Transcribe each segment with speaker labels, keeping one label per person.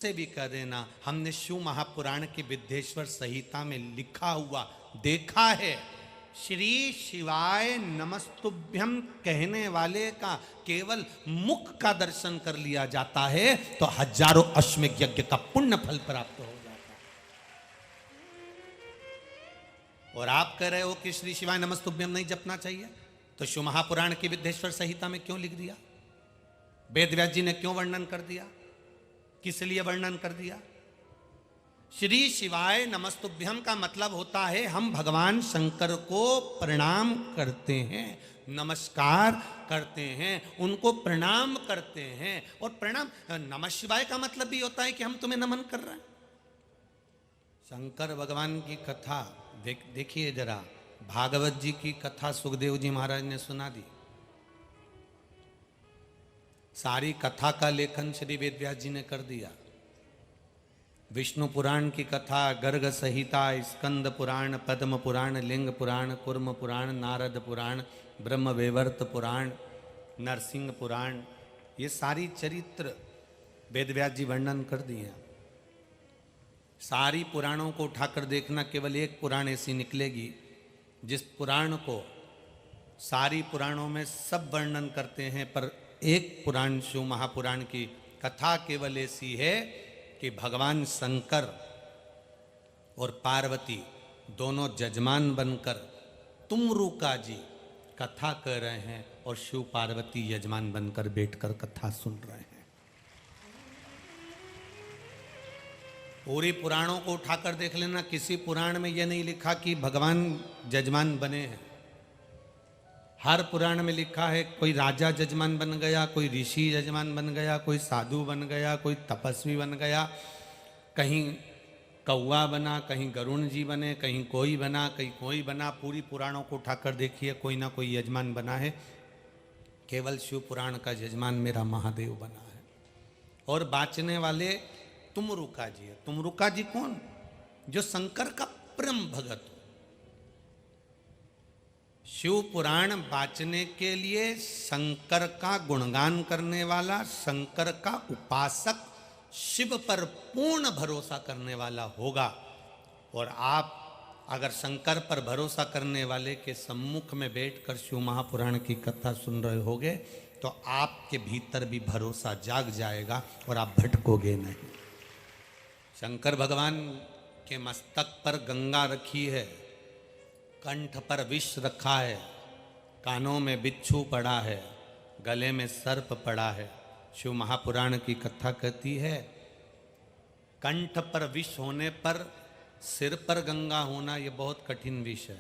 Speaker 1: से भी कह देना, हमने शिव महापुराण की विद्येश्वर संहिता में लिखा हुआ देखा है। श्री शिवाय नमस्तुभ्यम कहने वाले का केवल मुख का दर्शन कर लिया जाता है तो हजारों अश्वमेध यज्ञ का पुण्य फल प्राप्त हो जाता है। और आप कह रहे हो कि श्री शिवाय नमस्तुभ्यम नहीं जपना चाहिए, तो शिव महापुराण की विद्येश्वर संहिता में क्यों लिख दिया? वेद व्यास जी ने क्यों वर्णन कर दिया? किस लिए वर्णन कर दिया? श्री शिवाय नमस्तुभ्यम का मतलब होता है हम भगवान शंकर को प्रणाम करते हैं, नमस्कार करते हैं, उनको प्रणाम करते हैं। और प्रणाम नमः शिवाय का मतलब भी होता है कि हम तुम्हें नमन कर रहे हैं। शंकर भगवान की कथा देखिए जरा, भागवत जी की कथा सुखदेव जी महाराज ने सुना दी। सारी कथा का लेखन श्री वेद व्यास जी ने कर दिया। विष्णु पुराण की कथा, गर्ग संहिता, स्कंद पुराण, पद्म पुराण, लिंग पुराण, कुर्म पुराण, नारद पुराण, ब्रह्म वैवर्त पुराण, नरसिंह पुराण, ये सारी चरित्र वेद व्यास जी वर्णन कर दिए हैं। सारी पुराणों को उठाकर देखना, केवल एक पुराण ऐसी निकलेगी जिस पुराण को सारी पुराणों में सब वर्णन करते हैं, पर एक पुराण शिव महापुराण की कथा केवल ऐसी है कि भगवान शंकर और पार्वती दोनों जजमान बनकर तुमरुका जी कथा कर रहे हैं और शिव पार्वती यजमान बनकर बैठकर कथा सुन रहे हैं। पूरी पुराणों को उठाकर देख लेना, किसी पुराण में यह नहीं लिखा कि भगवान जजमान बने हैं। हर पुराण में लिखा है कोई राजा जजमान बन गया, कोई ऋषि जजमान बन गया, कोई साधु बन गया, कोई तपस्वी बन गया, कहीं कौवा बना, कहीं गरुण जी बने, कहीं कोई बना, कहीं कोई बना। पूरी पुराणों को उठाकर देखिए, कोई ना कोई यजमान बना है। केवल शिव पुराण का यजमान मेरा महादेव बना है। और बाँचने वाले तुमरुका जी है। तुमरुका जी कौन? जो शंकर का परम भगत हो। शिव पुराण बाँचने के लिए शंकर का गुणगान करने वाला, शंकर का उपासक, शिव पर पूर्ण भरोसा करने वाला होगा। और आप अगर शंकर पर भरोसा करने वाले के सम्मुख में बैठकर शिव महापुराण की कथा सुन रहे होगे तो आपके भीतर भी भरोसा जाग जाएगा और आप भटकोगे नहीं। शंकर भगवान के मस्तक पर गंगा रखी है, कंठ पर विष रखा है, कानों में बिच्छू पड़ा है, गले में सर्प पड़ा है। शिव महापुराण की कथा कहती है कंठ पर विष होने पर सिर पर गंगा होना यह बहुत कठिन विष है,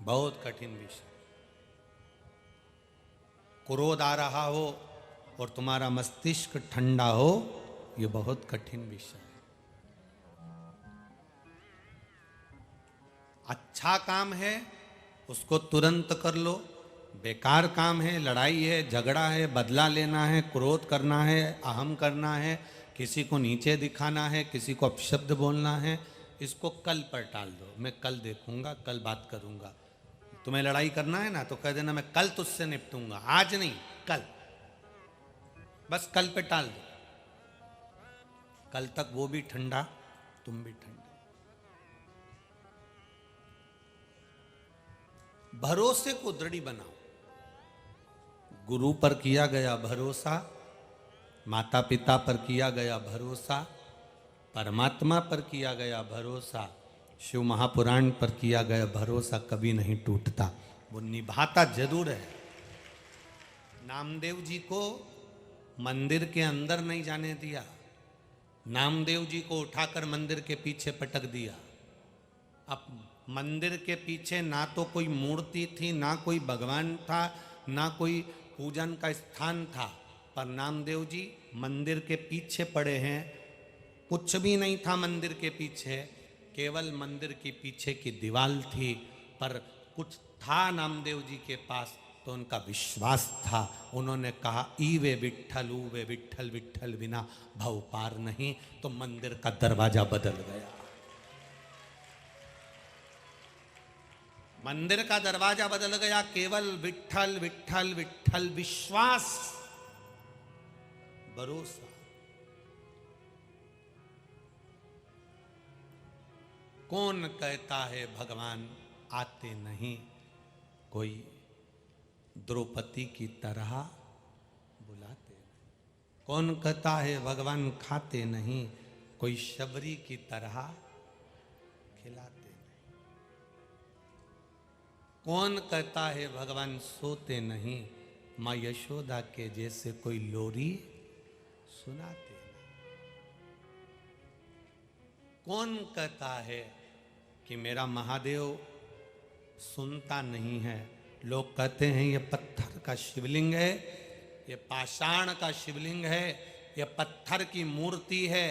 Speaker 1: बहुत कठिन विष। क्रोध आ रहा हो और तुम्हारा मस्तिष्क ठंडा हो, यह बहुत कठिन विष है। अच्छा काम है उसको तुरंत कर लो, बेकार काम है, लड़ाई है, झगड़ा है, बदला लेना है, क्रोध करना है, अहम करना है, किसी को नीचे दिखाना है, किसी को अपशब्द बोलना है, इसको कल पर टाल दो। मैं कल देखूंगा, कल बात करूंगा। तुम्हें लड़ाई करना है ना तो कह देना मैं कल तुझसे निपटूंगा, आज नहीं कल। बस कल पे टाल दो। कल तक वो भी ठंडा, तुम भी ठंडा। भरोसे को दृढ़ बनाओ। गुरु पर किया गया भरोसा, माता पिता पर किया गया भरोसा, परमात्मा पर किया गया भरोसा, शिव महापुराण पर किया गया भरोसा कभी नहीं टूटता, वो निभाता जरूर है। नामदेव जी को मंदिर के अंदर नहीं जाने दिया, नामदेव जी को उठाकर मंदिर के पीछे पटक दिया। अब मंदिर के पीछे ना तो कोई मूर्ति थी, ना कोई भगवान था, ना कोई पूजन का स्थान था, पर नामदेव जी मंदिर के पीछे पड़े हैं। कुछ भी नहीं था मंदिर के पीछे, केवल मंदिर के पीछे की दीवार थी, पर कुछ था नामदेव जी के पास, तो उनका विश्वास था। उन्होंने कहा ई वे विठ्ठल, ऊ वे विठ्ठल, विठ्ठल बिना भव पार नहीं, तो मंदिर का दरवाजा बदल गया। मंदिर का दरवाजा बदल गया, केवल विठ्ठल विठ्ठल विठ्ठल, विश्वास, भरोसा। कौन कहता है भगवान आते नहीं, कोई द्रौपदी की तरह बुलाते नहीं। कौन कहता है भगवान खाते नहीं, कोई शबरी की तरह खिलाते नहीं। कौन कहता है भगवान सोते नहीं, माँ यशोदा के जैसे कोई लोरी सुनाते नहीं। कौन कहता है कि मेरा महादेव सुनता नहीं है। लोग कहते हैं ये पत्थर का शिवलिंग है, ये पाषाण का शिवलिंग है, ये पत्थर की मूर्ति है,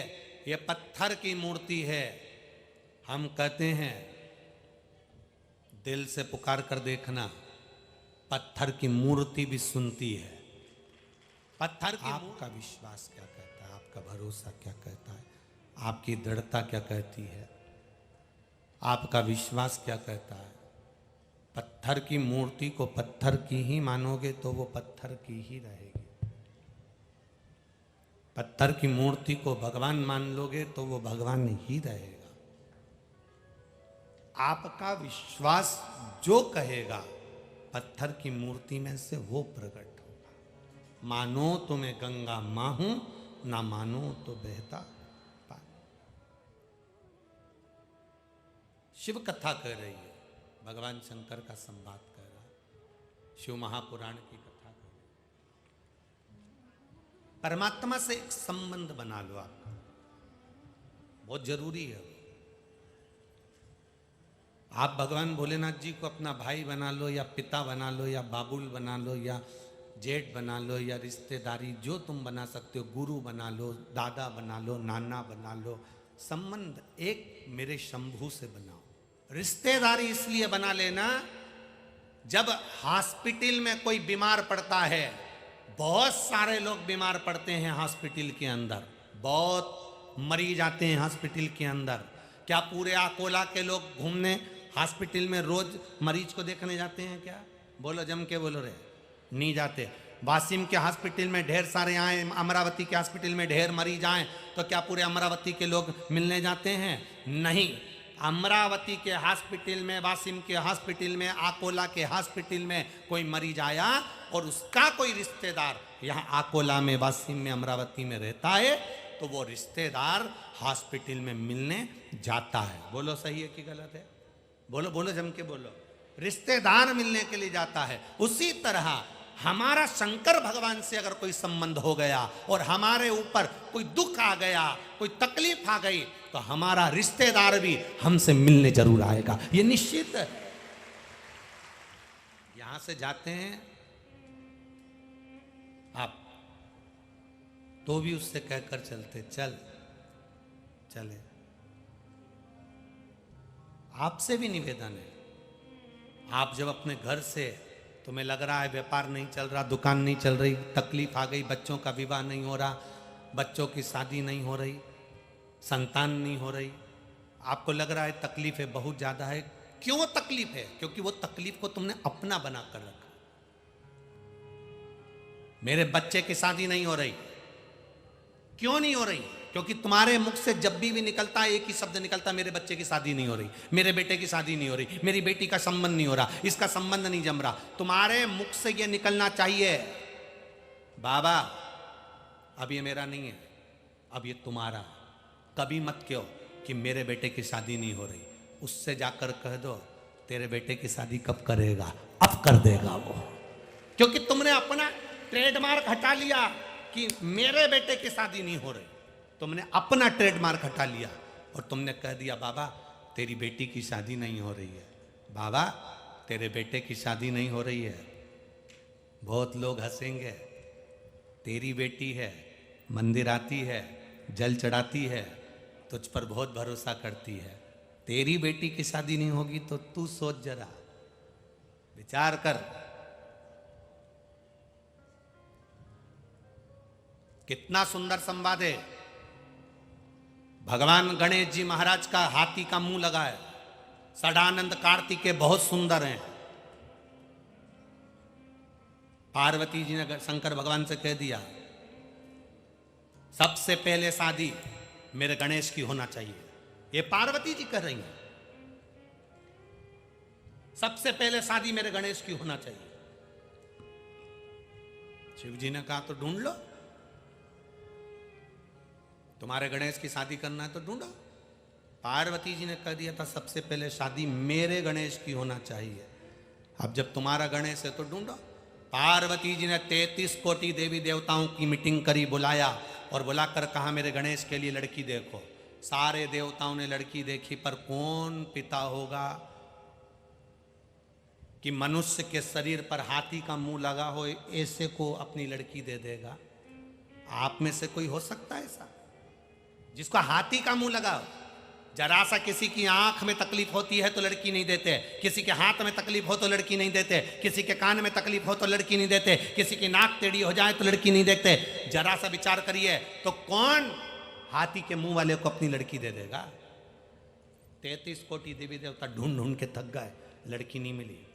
Speaker 1: ये पत्थर की मूर्ति है। हम कहते हैं दिल से पुकार कर देखना, पत्थर की मूर्ति भी सुनती है। पत्थर की आपका विश्वास क्या कहता है, आपका भरोसा क्या कहता है, आपकी दृढ़ता क्या कहती है, आपका विश्वास क्या कहता है। पत्थर की मूर्ति को पत्थर की ही मानोगे तो वो पत्थर की ही रहेगी। पत्थर की मूर्ति को भगवान मान लोगे तो वो भगवान ही रहेगा। आपका विश्वास जो कहेगा पत्थर की मूर्ति में से वो प्रकट होगा। मानो तो मैं गंगा मां हूं, ना मानो तो बहता पानी। शिव कथा कह रही है, भगवान शंकर का संवाद कर रहा है, शिव महापुराण की कथा कर रही है। परमात्मा से एक संबंध बना लो आपका, बहुत जरूरी है। आप भगवान भोलेनाथ जी को अपना भाई बना लो या पिता बना लो या बाबुल बना लो या जेठ बना लो या रिश्तेदारी जो तुम बना सकते हो, गुरु बना लो, दादा बना लो, नाना बना लो। संबंध एक मेरे शंभू से बनाओ। रिश्तेदारी इसलिए बना लेना, जब हॉस्पिटल में कोई बीमार पड़ता है, बहुत सारे लोग बीमार पड़ते हैं हॉस्पिटल के अंदर, बहुत मरीज आते हैं हॉस्पिटल के अंदर। क्या पूरे अकोला के लोग घूमने हॉस्पिटल में रोज मरीज को देखने जाते हैं क्या? बोलो, जम के बोलो रे, नहीं जाते। वासिम के हॉस्पिटल में ढेर सारे आए, अमरावती के हॉस्पिटल में ढेर मरीज आए, तो क्या पूरे अमरावती के लोग मिलने जाते हैं? नहीं। अमरावती के हॉस्पिटल में, वासिम के हॉस्पिटल में, अकोला के हॉस्पिटल में कोई मरीज आया और उसका कोई रिश्तेदार यहाँ अकोला में, वासिम में, अमरावती में रहता है, तो वो रिश्तेदार हॉस्पिटल में मिलने जाता है। बोलो सही है कि गलत है? बोलो बोलो, जम के बोलो। रिश्तेदार मिलने के लिए जाता है। उसी तरह हमारा शंकर भगवान से अगर कोई संबंध हो गया और हमारे ऊपर कोई दुख आ गया, कोई तकलीफ आ गई, तो हमारा रिश्तेदार भी हमसे मिलने जरूर आएगा, ये निश्चित है। यहां से जाते हैं आप, तो भी उससे कहकर चलते, चल चले। आपसे भी निवेदन है, आप जब अपने घर से, तुम्हें लग रहा है व्यापार नहीं चल रहा, दुकान नहीं चल रही, तकलीफ आ गई, बच्चों का विवाह नहीं हो रहा, बच्चों की शादी नहीं हो रही, संतान नहीं हो रही, आपको लग रहा है तकलीफ है, बहुत ज़्यादा है। क्यों तकलीफ है? क्योंकि वो तकलीफ को तुमने अपना बना कर रखा। मेरे बच्चे की शादी नहीं हो रही, क्यों नहीं हो रही? क्योंकि तुम्हारे मुख से जब भी निकलता है एक ही शब्द निकलता, मेरे बच्चे की शादी नहीं हो रही, मेरे बेटे की शादी नहीं हो रही, मेरी बेटी का संबंध नहीं हो रहा, इसका संबंध नहीं जम रहा। तुम्हारे मुख से ये निकलना चाहिए, बाबा अब ये मेरा नहीं है, अब ये तुम्हारा। कभी मत कहो कि मेरे बेटे की शादी नहीं हो रही, उससे जाकर कह दो तेरे बेटे की शादी कब करेगा, अब कर देगा वो। क्योंकि तुमने अपना ट्रेडमार्क हटा लिया कि मेरे बेटे की शादी नहीं हो रही, तुमने अपना ट्रेडमार्क हटा लिया और तुमने कह दिया बाबा तेरी बेटी की शादी नहीं हो रही है, बाबा तेरे बेटे की शादी नहीं हो रही है। बहुत लोग हंसेंगे, तेरी बेटी है, मंदिर आती है, जल चढ़ाती है, तुझ पर बहुत भरोसा करती है, तेरी बेटी की शादी नहीं होगी तो तू सोच जरा, विचार कर। कितना सुंदर संवाद है। भगवान गणेश जी महाराज का हाथी का मुंह लगा है, सदानंद कार्तिकेय बहुत सुंदर हैं। पार्वती जी ने शंकर भगवान से कह दिया सबसे पहले शादी मेरे गणेश की होना चाहिए। ये पार्वती जी कह रही हैं। सबसे पहले शादी मेरे गणेश की होना चाहिए। शिव जी ने कहा तो ढूंढ लो, तुम्हारे गणेश की शादी करना है तो ढूंढो। पार्वती जी ने कह दिया था सबसे पहले शादी मेरे गणेश की होना चाहिए। अब जब तुम्हारा गणेश है तो ढूंढो। पार्वती जी ने 33 कोटि देवी देवताओं की मीटिंग करी, बुलाया और बुलाकर कहा मेरे गणेश के लिए लड़की देखो। सारे देवताओं ने लड़की देखी, पर कौन पिता होगा कि मनुष्य के शरीर पर हाथी का मुंह लगा हो, ऐसे को अपनी लड़की दे देगा? आप में से कोई हो सकता है ऐसा जिसको हाथी का मुंह लगा हो? जरा सा किसी की आंख में तकलीफ होती है तो लड़की नहीं देते, किसी के हाथ में तकलीफ हो तो लड़की नहीं देते, किसी के कान में तकलीफ हो तो लड़की नहीं देते, किसी की नाक टेढ़ी हो जाए तो लड़की नहीं देते। जरा सा विचार करिए तो कौन हाथी के मुंह वाले को अपनी लड़की दे देगा? 33 कोटि देवी देवता ढूंढ ढूंढ के थक गए, लड़की नहीं मिली।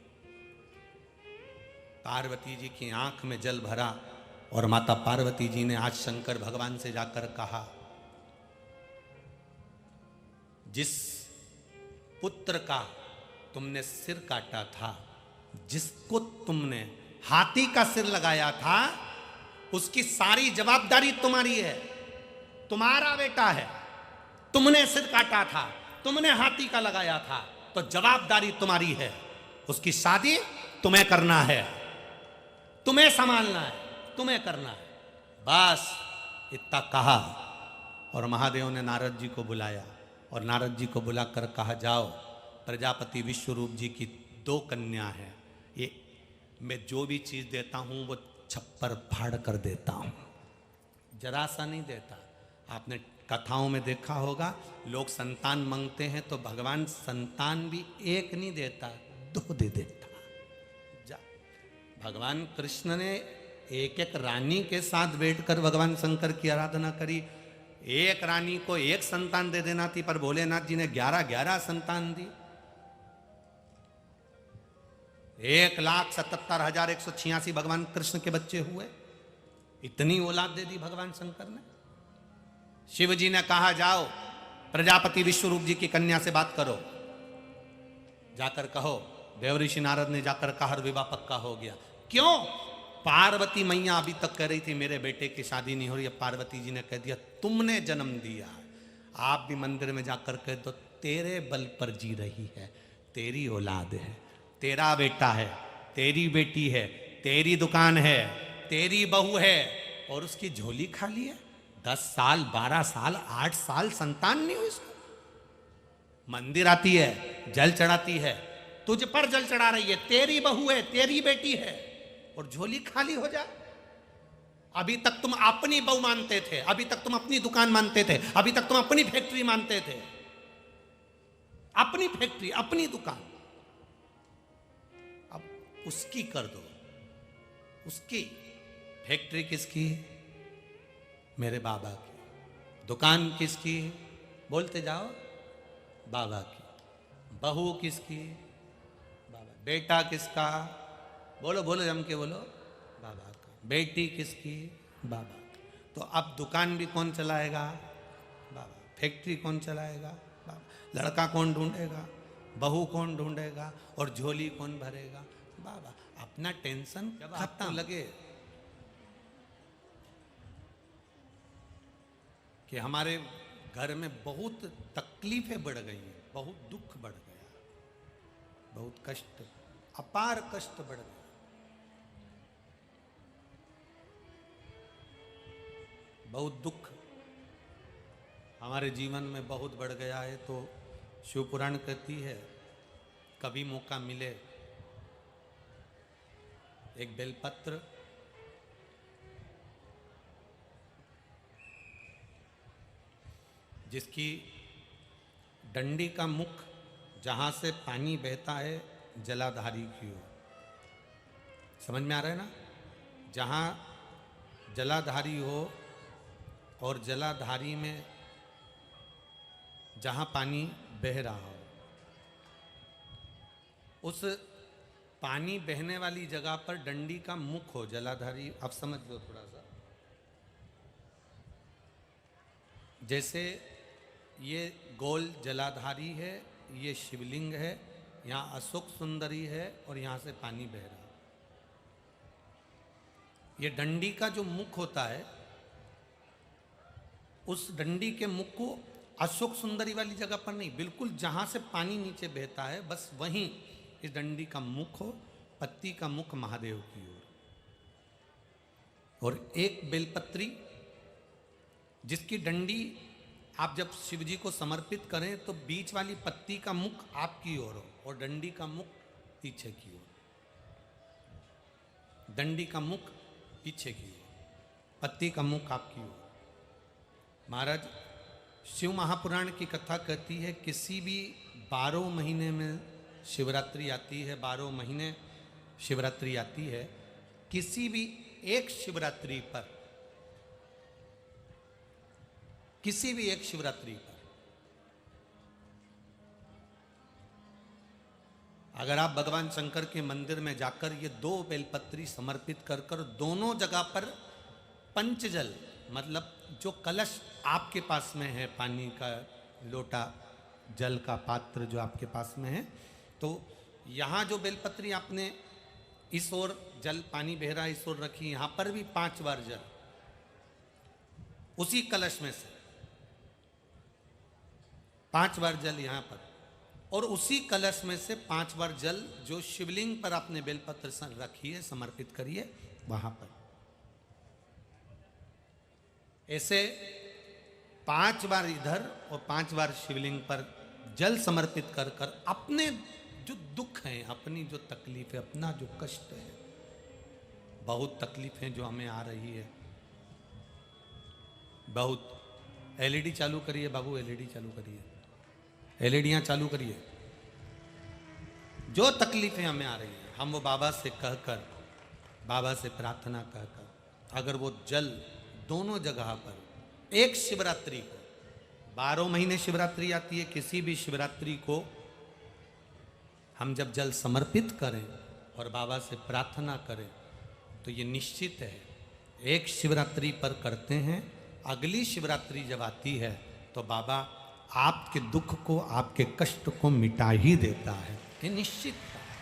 Speaker 1: पार्वती जी की आंख में जल भरा और माता पार्वती जी ने आज शंकर भगवान से जाकर कहा, जिस पुत्र का तुमने सिर काटा था, जिसको तुमने हाथी का सिर लगाया था, उसकी सारी जवाबदारी तुम्हारी है। तुम्हारा बेटा है, तुमने सिर काटा था, तुमने हाथी का लगाया था, तो जवाबदारी तुम्हारी है। उसकी शादी तुम्हें करना है, तुम्हें संभालना है, तुम्हें करना है। बस इतना कहा और महादेव ने नारद जी को बुलाया और नारद जी को बुलाकर कहा, जाओ प्रजापति विश्वरूप जी की 2 कन्या है, ये मैं जो भी चीज़ देता हूँ वो छप्पर फाड़ कर देता हूँ, जरा सा नहीं देता। आपने कथाओं में देखा होगा, लोग संतान मांगते हैं तो भगवान संतान भी एक नहीं देता, 2 दे देता। जा भगवान कृष्ण ने एक एक रानी के साथ बैठकर भगवान शंकर की आराधना करी। एक रानी को 1 संतान दे देना थी, पर भोलेनाथ जी ने 11 संतान दी। 1,77,186 भगवान कृष्ण के बच्चे हुए। इतनी औलाद दे दी भगवान शंकर ने। शिव जी ने कहा, जाओ प्रजापति विश्वरूप जी की कन्या से बात करो, जाकर कहो। देवऋषि नारद ने जाकर कहा, विवाह पक्का हो गया। क्यों? पार्वती मैया अभी तक कह रही थी मेरे बेटे की शादी नहीं हो रही है। पार्वती जी ने कह दिया तुमने जन्म दिया है। आप भी मंदिर में जाकर कह दो, तेरे बल पर जी रही है, तेरी औलाद है, तेरा बेटा है, तेरी बेटी है, तेरी दुकान है, तेरी बहू है, और उसकी झोली खाली है। 10 साल 12 साल 8 साल संतान नहीं हुई उसको। मंदिर आती है, जल चढ़ाती है, तुझ पर जल चढ़ा रही है, तेरी बहू है, तेरी बेटी है, और झोली खाली हो जाए। अभी तक तुम अपनी बहू मानते थे, अभी तक तुम अपनी दुकान मानते थे, अभी तक तुम अपनी फैक्ट्री मानते थे। अपनी फैक्ट्री, अपनी दुकान, अब उसकी कर दो। उसकी फैक्ट्री किसकी? मेरे बाबा की। दुकान किसकी? बोलते जाओ, बाबा की। बहू किसकी? बाबा। बेटा किसका? बोलो बोलो, जम के बोलो, बाबा का। बेटी किसकी? बाबा की। तो अब दुकान भी कौन चलाएगा? बाबा। फैक्ट्री कौन चलाएगा? बाबा। लड़का कौन ढूंढेगा? बहू कौन ढूंढेगा? और झोली कौन भरेगा? बाबा। अपना टेंशन जब खत्म लगे कि हमारे घर में बहुत तकलीफें बढ़ गई हैं, बहुत दुख बढ़ गया, बहुत कष्ट, अपार कष्ट बढ़ गया, बहुत दुख हमारे जीवन में बहुत बढ़ गया है, तो शिव पुराण कहती है कभी मौका मिले एक बेलपत्र जिसकी डंडी का मुख जहाँ से पानी बहता है जलाधारी की ओर, समझ में आ रहा है ना? जहाँ जलाधारी हो और जलाधारी में जहाँ पानी बह रहा हो, उस पानी बहने वाली जगह पर डंडी का मुख हो, जलाधारी। अब समझ लो थोड़ा सा, जैसे ये गोल जलाधारी है, ये शिवलिंग है, यहाँ अशोक सुंदरी है और यहाँ से पानी बह रहा है। ये डंडी का जो मुख होता है, उस डंडी के मुख को अशोक सुंदरी वाली जगह पर नहीं, बिल्कुल जहां से पानी नीचे बहता है बस वहीं इस डंडी का मुख हो, पत्ती का मुख महादेव की ओर, और एक बेलपत्री जिसकी डंडी आप जब शिव जी को समर्पित करें तो बीच वाली पत्ती का मुख आपकी ओर हो और डंडी का मुख पीछे की ओर, डंडी का मुख पीछे की ओर, पत्ती का मुख आपकी ओर। महाराज, शिव महापुराण की कथा कहती है किसी भी 12 महीने में शिवरात्रि आती है, 12 महीने शिवरात्रि आती है, किसी भी एक शिवरात्रि पर, किसी भी एक शिवरात्रि पर अगर आप भगवान शंकर के मंदिर में जाकर ये 2 बेलपत्री समर्पित कर कर दोनों जगह पर पंचजल, मतलब जो कलश आपके पास में है, पानी का लोटा, जल का पात्र जो आपके पास में है, तो यहाँ जो बेलपत्री आपने इस ओर जल पानी बह रहा इस ओर रखी, यहाँ पर भी 5 बार जल उसी कलश में से 5 बार जल यहाँ पर, और उसी कलश में से 5 बार जल जो शिवलिंग पर आपने बेलपत्र रखी है समर्पित करिए वहां पर। ऐसे 5 बार इधर और 5 बार शिवलिंग पर जल समर्पित कर कर अपने जो दुख हैं, अपनी जो तकलीफ है, अपना जो कष्ट है, बहुत तकलीफें जो हमें आ रही है, बहुत। एलईडी चालू करिए बाबू, एलईडी चालू करिए, एलईडियां चालू करिए। जो तकलीफें हमें आ रही हैं, हम वो बाबा से कहकर, बाबा से प्रार्थना कहकर, अगर वो जल दोनों जगह पर एक शिवरात्रि को, 12 महीने शिवरात्रि आती है, किसी भी शिवरात्रि को हम जब जल समर्पित करें और बाबा से प्रार्थना करें तो ये निश्चित है, एक शिवरात्रि पर करते हैं, अगली शिवरात्रि जब आती है तो बाबा आपके दुख को, आपके कष्ट को मिटा ही देता है, ये निश्चित है।